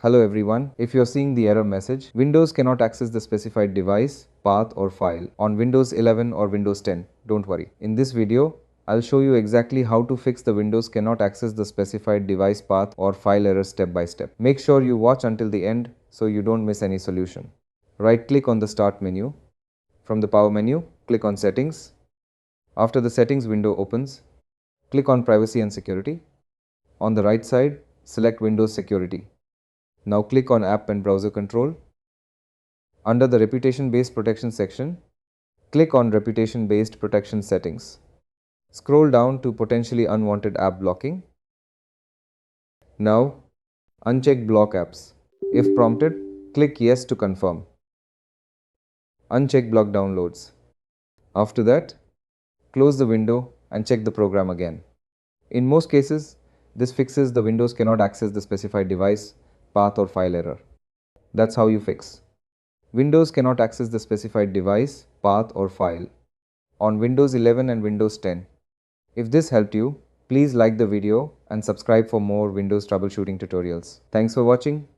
Hello everyone, if you're seeing the error message, Windows cannot access the specified device, path or file on Windows 11 or Windows 10, don't worry. In this video, I'll show you exactly how to fix the Windows cannot access the specified device path or file error step by step. Make sure you watch until the end so you don't miss any solution. Right click on the Start menu. From the Power menu, click on Settings. After the Settings window opens, click on Privacy and Security. On the right side, select Windows Security. Now click on App and Browser Control. Under the Reputation-Based Protection section, click on Reputation-Based Protection Settings. Scroll down to Potentially Unwanted App Blocking. Now, uncheck Block Apps. If prompted, click Yes to confirm. Uncheck Block Downloads. After that, close the window and check the program again. In most cases, this fixes the Windows cannot access the specified device, path or file error. That's how you fix Windows cannot access the specified device, path or file on Windows 11 and Windows 10. If this helped you, please like the video and subscribe for more Windows troubleshooting tutorials. Thanks for watching.